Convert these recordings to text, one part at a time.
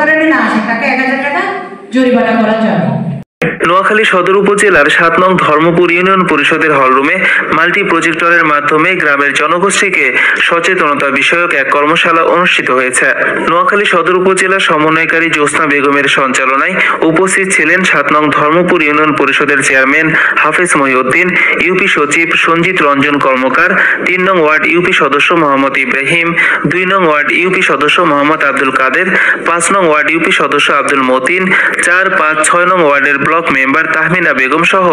ধরে না আসে তাকে 1000 টাকা জরিমানা করা যাবে। নোয়াখালী সদর উপজেলার 7 নং ধর্মপুর ইউনিয়ন পরিষদের হলরুমে মাল্টি প্রজেক্টরের মাধ্যমে গ্রামের জনগোষ্ঠীকে সচেতনতা বিষয়ক এক কর্মশালা অনুষ্ঠিত হয়েছে। নোয়াখালী সদর উপজেলা সমন্বয়কারী জ্যোৎস্না বেগমের সঞ্চালনায় উপস্থিত ছিলেন 7 নং ধর্মপুর ইউনিয়ন পরিষদের চেয়ারম্যান হাফেজ মহিউদ্দিন, ইউপি সচিব সঞ্জিত রঞ্জন কর্মকার, 3 নং ওয়ার্ড ইউপি সদস্য মোহাম্মদ ইব্রাহিম, 2 নং ওয়ার্ড ইউপি সদস্য মোহাম্মদ আব্দুল কাদের, 5 নং ওয়ার্ড ইউপি সদস্য আব্দুল মতিন, 4, 5, 6 নং ওয়ার্ডের ব্লক মেম্বার তাহমিনা বেগম সহ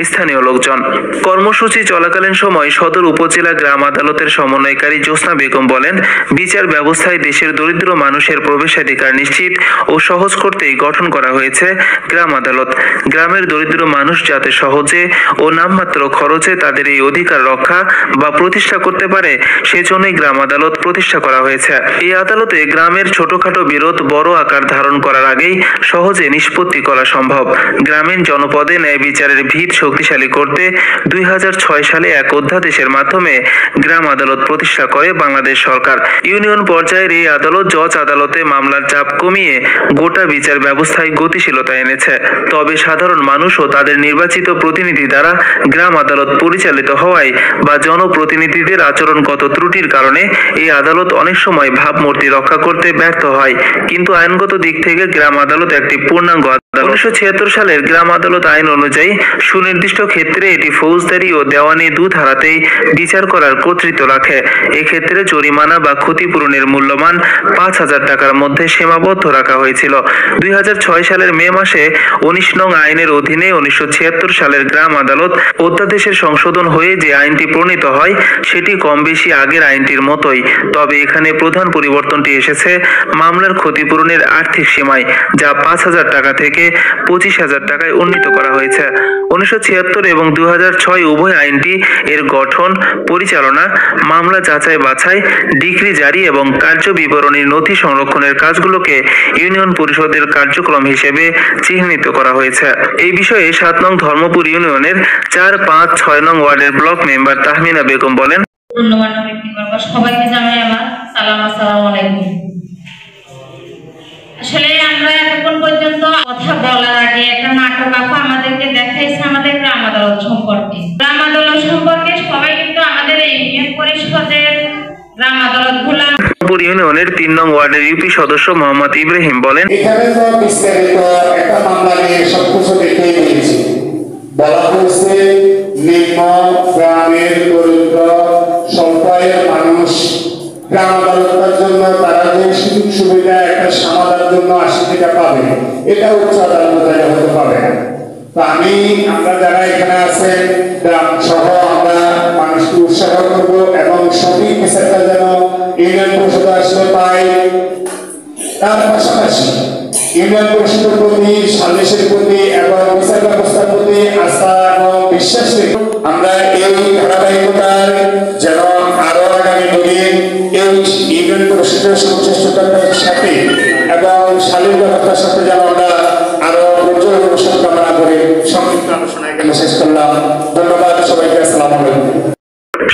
স্থানীয় লোকজন। কর্মসূচি চলাকালীন সময় সদর উপজেলা গ্রাম আদালতের সমন্বয়কারী জ্যোৎস্না বেগম বলেন, বিচার ব্যবস্থায় দেশের দরিদ্র মানুষের প্রবেশাধিকার নিশ্চিত ও সহজ করতেই গঠন করা হয়েছে গ্রাম আদালত। গ্রামের দরিদ্র মানুষ যাতে সহজে ও নামমাত্র খরচে তাদের এই অধিকার রক্ষা বা প্রতিষ্ঠা করতে পারে সেজন্যই গ্রাম আদালত প্রতিষ্ঠা করা হয়েছে। এই আদালতে গ্রামের ছোটখাটো বিরোধ বড় আকার ধারণ করার আগেই সহজে নিষ্পত্তি করা সম্ভব। গ্রামীণ জনপদে ন্যায় বিচারের ভিত শক্তিশালী করতে 2006 সালে এক অধ্যাদেশের মাধ্যমে গ্রাম আদালত প্রতিষ্ঠা করে বাংলাদেশ সরকার। ইউনিয়ন পর্যায়ের এই আদালত জজ আদালতে মামলার চাপ কমিয়ে গোটা বিচার ব্যবস্থায় গতিশীলতা এনেছে। তবে সাধারণ মানুষ ও তাদের নির্বাচিত প্রতিনিধি দ্বারা গ্রাম আদালত পরিচালিত হওয়ায় বা জনপ্রতিনিধিদের আচরণগত ত্রুটির কারণে এই আদালত অনেক সময় ভাবমূর্তি রক্ষা করতে ব্যর্থ হয়। কিন্তু আইনগত দিক থেকে গ্রাম আদালত একটি পূর্ণাঙ্গ আদালত। 1976 সালের গ্রাম আদালত আইন অনুযায়ী সুনির্দিষ্ট ক্ষেত্রে এটি ফৌজদারি ও দেওয়ানি 2 ধারাতেই বিচার করার কর্তৃত্ব রাখে। এক্ষেত্রে জরিমানা বা ক্ষতিপূরণের মূল্যমান 5000 টাকার মধ্যে সীমাবদ্ধ রাখা হয়েছিল। 2006 সালের মে মাসে 19 নং আইনের অধীনে 1976 সালের গ্রাম আদালত অধ্যাদেশের সংশোধন হয়ে যে আইনটি প্রণীত হয় সেটি কম বেশি আগের আইনটির মতোই। তবে এখানে প্রধান পরিবর্তনটি এসেছে মামলার ক্ষতিপূরণের আর্থিক সীমায়, যা 5000 টাকা থেকে 25,000 টাকায় উন্নীত করা হয়েছে। 1976 এবং 2006 উভয় আইনটি এর গঠন, পরিচালনা, মামলা যাচাই বাছাই, ডিক্রি জারি এবং কার্য বিবরণী নথি সংরক্ষণের কাজগুলোকে ইউনিয়ন পরিষদের কার্যক্রম হিসেবে চিহ্নিত করা হয়েছে। এই বিষয়ে 7 নং ধর্মপুর ইউনিয়নের 4, 5, 6 নং ওয়ার্ডের ব্লক মেম্বার তাহমিনা বেগম বলেন, সবাইকে জানাই আমার সালাম, আসসালামু আলাইকুম। আসলে আমরা এতক্ষণ পর্যন্ত কথা বলার আগে একটা নাটক আপা আমাদেরকে দেখাইছে আমাদের গ্রাম আদালত সম্পর্কে। গ্রাম আদালত সম্পর্কে সবাই কিন্তু আমাদের এই ইউনিয়ন পরিষদের গ্রাম আদালত গুলা ইউনিয়নের 3 নং ওয়ার্ডের ইউপি সদস্য মোহাম্মদ ইব্রাহিম বলেন, এখানে তো বিস্তারিত একটা মামলা নিয়ে সবকিছু দেখেই নিয়েছি। বলা হয়েছে নিম্ন গ্রামের দরিদ্র স্বল্প আয়ের মানুষ গ্রাম আদালতের জন্য তারা যে সুযোগ সুবিধা একটা সমাধানের জন্য 80 টাকা পাবে, এটা উচ্চ আদালতে হতে পারে না। তো আমরা যারা এখানে আছেন গ্রাম সহ আমরা মানুষকে উৎসাহ করবো এবং সঠিক বিচারটা যেন ইউনিয়ন পরিষদ আসলে পাই। তার পাশাপাশি ইউনিয়ন পরিষদের প্রতি, সালিসের প্রতি এবং বিচার ব্যবস্থার প্রতি আস্থা এবং বিশ্বাস রেখে আমরা এই ধারাবাহিকতার যেন আরো আগামী দিন এই ইউনিয়ন পরিষদের সংশ্লিষ্টতার সাথে এবং সালিস ব্যবস্থার সাথে যেন আমরা আরো উজ্জ্বল ভবিষ্যৎ কামনা করে সংক্ষিপ্ত আলোচনা এখানে শেষ করলাম। ধন্যবাদ সবাইকে, আসসালামু আলাইকুম।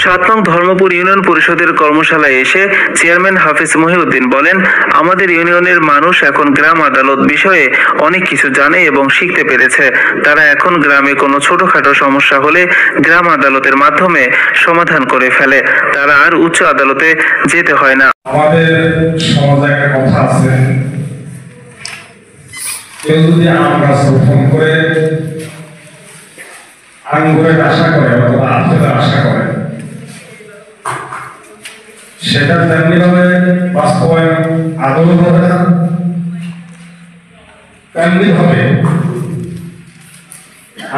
7 নং ধর্মপুর ইউনিয়ন পরিষদের কর্মশালায় এসে চেয়ারম্যান হাফেজ মহিউদ্দিন বলেন, আমাদের ইউনিয়নের মানুষ এখন গ্রাম আদালত বিষয়ে অনেক কিছু জানে এবং শিখতে পেরেছে। তারা এখন গ্রামে কোনো ছোটখাটো সমস্যা হলে গ্রাম আদালতের মাধ্যমে সমাধান করে ফেলে। তারা আর উচ্চ আদালতে যেতে হয় না। আমাদের সমাজে একটা কথা আছে, কেউ যদি আম গাছ রোপণ করে আঙ্গুরের আশা করে অথবা আপেলের আশা করে, সেটা তেমনি ভাবে বাস্তবায়ন আদৌ হবে না। তেমনি ভাবে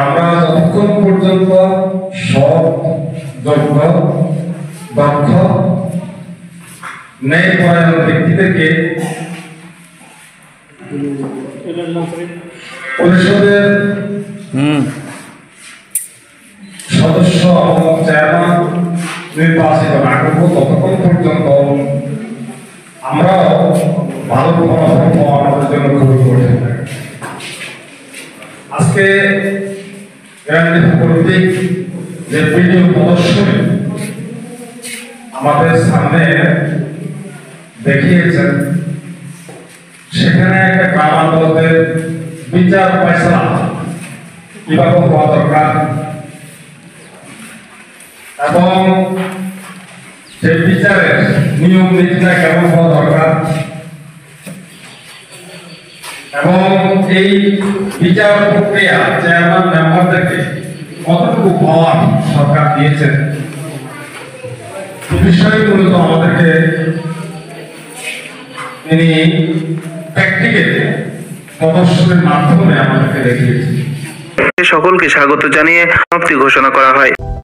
আমরা যতক্ষণ পর্যন্ত সৎ, যোগ্য, দক্ষ, ন্যায়পরায়ণ ব্যক্তিদেরকে পরিষদের সদস্য এবং চেয়ারম্যান নির্বাচিত না করবো, ততক্ষণ পর্যন্ত আমরাও ভালো ফলাফল পাওয়া আমাদের জন্য খুবই কঠিন। আজকে কর্তৃক যে ভিডিও প্রদর্শনী আমাদের সামনে দেখিয়েছেন, সেখানে একটা গ্রাম আদালতের বিচার ফয়সালা কিভাবে হওয়া দরকার এবং সেই বিচারের নিয়ম নীতিটা কেমন হওয়া দরকার এবং এই বিচার প্রক্রিয়া চেয়ারম্যান মেম্বারদেরকে কতটুকু পাওয়ার সরকার দিয়েছেন এই বিষয়গুলো তো আমাদেরকে তিনি প্র্যাকটিক্যালি প্রদর্শনের মাধ্যমে আমাদেরকে দেখিয়েছেন। সকলকে স্বাগত জানিয়ে সমাপ্তি ঘোষণা করা হয়।